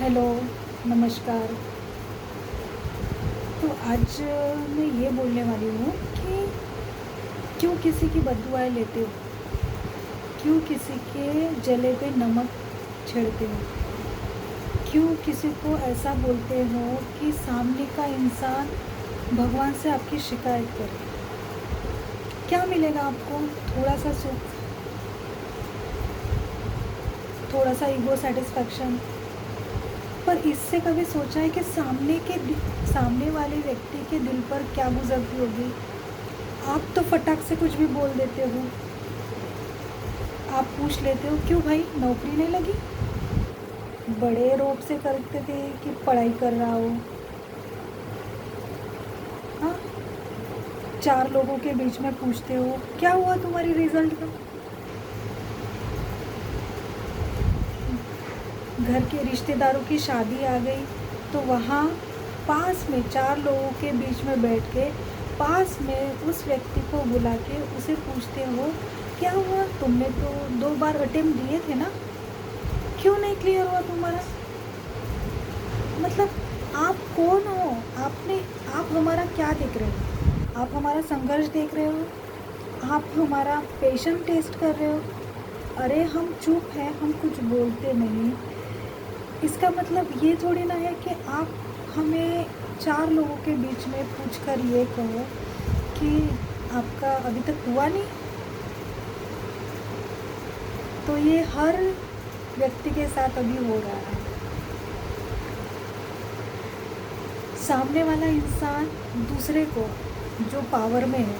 Hello, नमस्कार। तो आज मैं ये बोलने वाली हूँ कि क्यों किसी की बददुआएँ लेते हो? क्यों किसी के जले पे नमक छिड़कते हो? क्यों किसी को ऐसा बोलते हो कि सामने का इंसान भगवान से आपकी शिकायत करे? क्या मिलेगा आपको? थोड़ा-सा सुख, थोड़ा-सा ईगो सैटिस्फैक्शन। पर इससे कभी सोचा है कि सामने वाले व्यक्ति के दिल पर क्या गुज़रती होगी? आप तो फटाक से कुछ भी बोल देते हो। आप पूछ लेते हो, क्यों भाई नौकरी नहीं लगी? बड़े रोब से करते थे कि पढ़ाई कर रहा हो। हाँ, 4 लोगों के बीच में पूछते हो, क्या हुआ तुम्हारी रिजल्ट का? घर के रिश्तेदारों की शादी आ गई तो वहाँ पास में 4 लोगों के बीच में बैठ के पास में उस व्यक्ति को बुला के उसे पूछते हो, क्या हुआ, तुमने तो 2 बार अटेम्प्ट दिए थे ना, क्यों नहीं क्लियर हुआ तुम्हारा? मतलब आप कौन हो? आप हमारा क्या देख रहे हो? आप हमारा संघर्ष देख रहे हो? आप हमारा पेशेंस टेस्ट कर रहे हो? अरे हम चुप हैं, हम कुछ बोलते नहीं। इसका मतलब ये थोड़ी ना है कि आप हमें 4 लोगों के बीच में पूछकर ये कहो कि आपका अभी तक हुआ नहीं। तो ये हर व्यक्ति के साथ अभी हो रहा है। सामने वाला इंसान दूसरे को, जो पावर में है,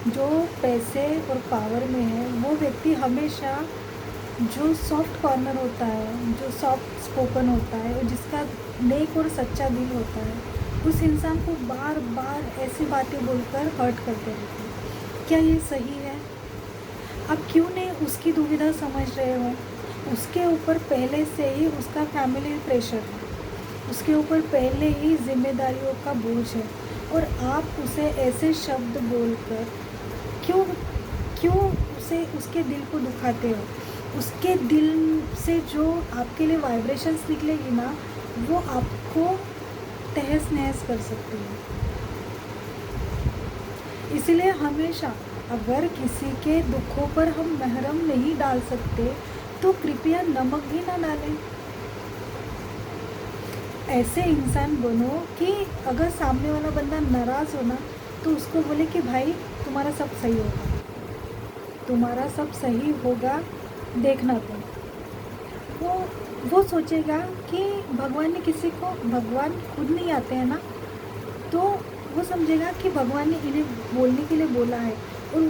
जो पैसे और पावर में है, वो व्यक्ति हमेशा जो सॉफ्ट कॉर्नर होता है, जो सॉफ्ट स्पोकन होता है और जिसका नेक और सच्चा दिल होता है, उस इंसान को बार बार ऐसी बातें बोलकर हर्ट करते रहते हैं। क्या ये सही है? आप क्यों नहीं उसकी दुविधा समझ रहे हो? उसके ऊपर पहले से ही उसका फैमिली प्रेशर है, उसके ऊपर पहले ही जिम्मेदारियों का बोझ है, और आप उसे ऐसे शब्द बोलकर क्यों क्यों उसे उसके दिल को दुखाते हो? उसके दिल से जो आपके लिए वाइब्रेशंस निकलेगी ना, वो आपको तहस नहस कर सकती है। इसलिए हमेशा अगर किसी के दुखों पर हम महरम नहीं डाल सकते तो कृपया नमक भी ना डालें। ऐसे इंसान बनो कि अगर सामने वाला बंदा नाराज़ हो ना, तो उसको बोले कि भाई तुम्हारा सब सही होगा, तुम्हारा सब सही होगा, देखना तुम। वो वो सोचेगा कि भगवान खुद नहीं आते हैं ना, तो वो समझेगा कि भगवान ने इन्हें बोलने के लिए बोला है, और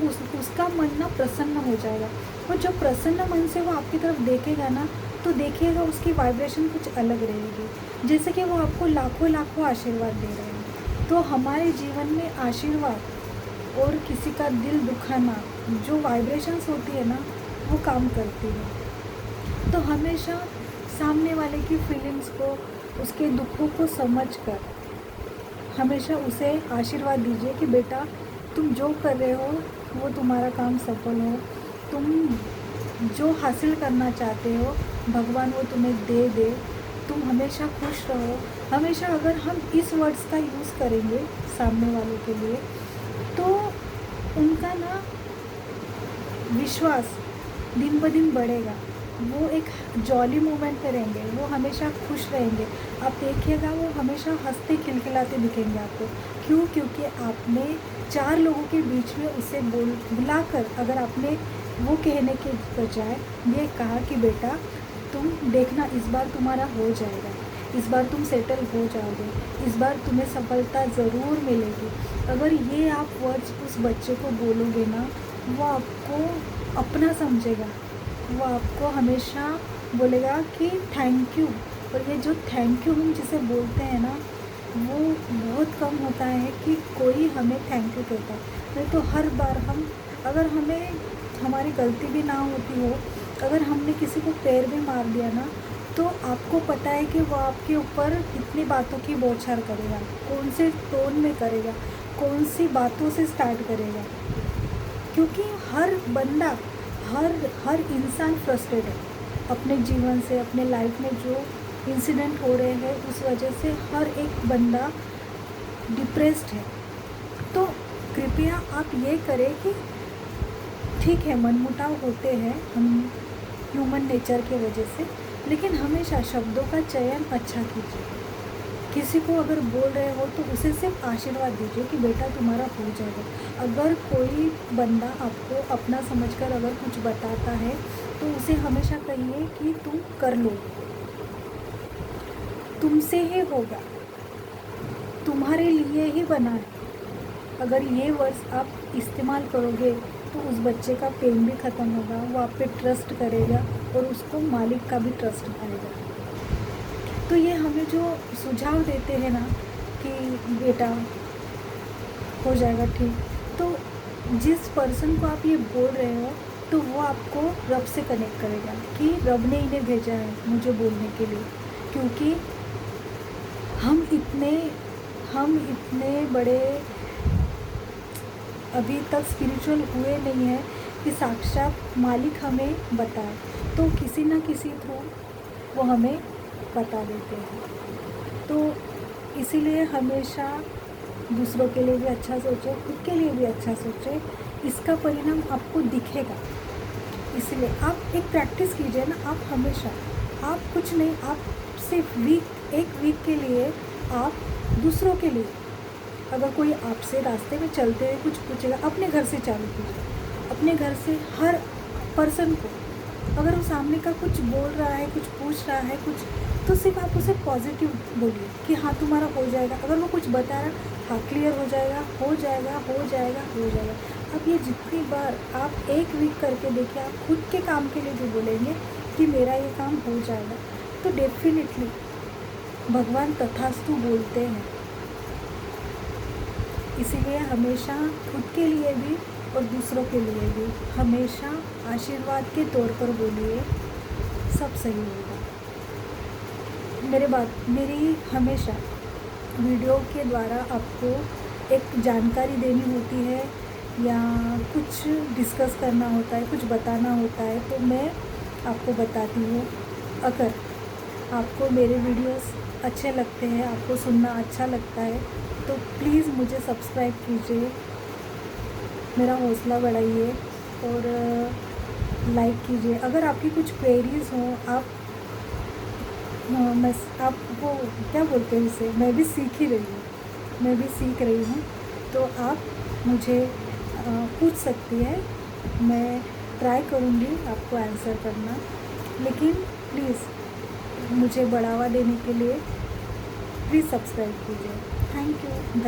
उसका मन ना प्रसन्न हो जाएगा। और जब प्रसन्न मन से वो आपकी तरफ देखेगा ना, तो देखिएगा उसकी वाइब्रेशन कुछ अलग रहेगी, जैसे कि वो आपको लाखों लाखों आशीर्वाद दे रहे हैं। तो हमारे जीवन में आशीर्वाद और किसी का दिल दुखाना, जो वाइब्रेशंस होती है ना, वो काम करती है। तो हमेशा सामने वाले की फीलिंग्स को, उसके दुखों को समझकर हमेशा उसे आशीर्वाद दीजिए कि बेटा तुम जो कर रहे हो वो तुम्हारा काम सफल हो, तुम जो हासिल करना चाहते हो भगवान वो तुम्हें दे दे, तुम हमेशा खुश रहो। हमेशा अगर हम इस वर्ड्स का यूज़ करेंगे सामने वालों के लिए, तो उनका ना विश्वास दिन ब दिन बढ़ेगा। वो एक जॉली मोमेंट में रहेंगे, वो हमेशा खुश रहेंगे। आप देखिएगा वो हमेशा हंसते खिलखिलाते दिखेंगे आपको। क्यों? क्योंकि आपने 4 लोगों के बीच में उसे बुलाकर, अगर आपने वो कहने के बजाय ये कहा कि बेटा तुम देखना, इस बार तुम्हारा हो जाएगा, इस बार तुम सेटल हो जाओगे, इस बार तुम्हें सफलता ज़रूर मिलेगी। अगर ये आप वर्ड्स उस बच्चे को बोलोगे ना, वो आपको अपना समझेगा, वो आपको हमेशा बोलेगा कि थैंक यू। और ये जो थैंक यू हम जिसे बोलते हैं ना, वो बहुत कम होता है कि कोई हमें थैंक यू कहता है। नहीं तो हर बार अगर हमें हमारी गलती भी ना होती हो, अगर हमने किसी को पैर भी मार दिया ना, तो आपको पता है कि वो आपके ऊपर कितनी बातों की बौछार करेगा, कौन से टोन में करेगा, कौन सी बातों से स्टार्ट करेगा। क्योंकि हर बंदा, हर इंसान फ्रस्ट्रेट है अपने जीवन से, अपने लाइफ में जो इंसिडेंट हो रहे हैं, उस वजह से हर एक बंदा डिप्रेस्ड है। तो कृपया आप ये करें कि ठीक है, मनमुटाव होते हैं हम ह्यूमन नेचर के वजह से, लेकिन हमेशा शब्दों का चयन अच्छा कीजिए। किसी को अगर बोल रहे हो तो उसे सिर्फ आशीर्वाद दीजिए कि बेटा तुम्हारा हो जाएगा। अगर कोई बंदा आपको अपना समझकर अगर कुछ बताता है तो उसे हमेशा कहिए कि तुम कर लो, तुमसे ही होगा, तुम्हारे लिए ही बना है। अगर ये वर्ड्स आप इस्तेमाल करोगे तो उस बच्चे का पेन भी ख़त्म होगा, वो आप पे ट्रस्ट करेगा और उसको मालिक का भी ट्रस्ट आएगा। तो ये हमें जो सुझाव देते हैं ना कि बेटा हो जाएगा ठीक, तो जिस पर्सन को आप ये बोल रहे हो तो वो आपको रब से कनेक्ट करेगा कि रब ने इन्हें भेजा है मुझे बोलने के लिए। क्योंकि हम इतने बड़े अभी तक स्पिरिचुअल हुए नहीं हैं कि साक्षात मालिक हमें बताए, तो किसी ना किसी थ्रू वो हमें बता देते हैं। तो इसीलिए हमेशा दूसरों के लिए भी अच्छा सोचें, खुद के लिए भी अच्छा सोचें, इसका परिणाम आपको दिखेगा। इसलिए आप एक प्रैक्टिस कीजिए ना, आप हमेशा, आप कुछ नहीं, आप सिर्फ एक वीक के लिए आप दूसरों के लिए, अगर कोई आपसे रास्ते में चलते हुए कुछ पूछेगा, अपने घर से चालू कीजिए। अपने घर से हर पर्सन को, अगर वो सामने का कुछ बोल रहा है, कुछ पूछ रहा है कुछ, तो सिर्फ आप उसे पॉजिटिव बोलिए कि हाँ तुम्हारा हो जाएगा। अगर वो कुछ बता रहा है, हाँ क्लियर हो जाएगा, हो जाएगा, हो जाएगा, हो जाएगा। अब ये जितनी बार आप एक वीक करके देखिए, आप खुद के काम के लिए जो बोलेंगे कि मेरा ये काम हो जाएगा, तो डेफिनेटली भगवान तथास्तु बोलते हैं। इसीलिए हमेशा खुद के लिए भी और दूसरों के लिए भी हमेशा आशीर्वाद के तौर पर बोलिए, सब सही होगा। मेरी हमेशा वीडियो के द्वारा आपको एक जानकारी देनी होती है या कुछ डिस्कस करना होता है, कुछ बताना होता है, तो मैं आपको बताती हूँ। अगर आपको मेरे वीडियोस अच्छे लगते हैं, आपको सुनना अच्छा लगता है, तो प्लीज़ मुझे सब्सक्राइब कीजिए, मेरा हौसला बढ़ाइए और लाइक कीजिए। अगर आपकी कुछ क्वेरीज़ हों, आपको क्या बोलते हैं इसे, मैं भी सीख रही हूँ, तो आप मुझे पूछ सकती है, मैं ट्राई करूँगी आपको आंसर करना। लेकिन प्लीज़ मुझे बढ़ावा देने के लिए प्लीज़ सब्सक्राइब कीजिए। Thank you.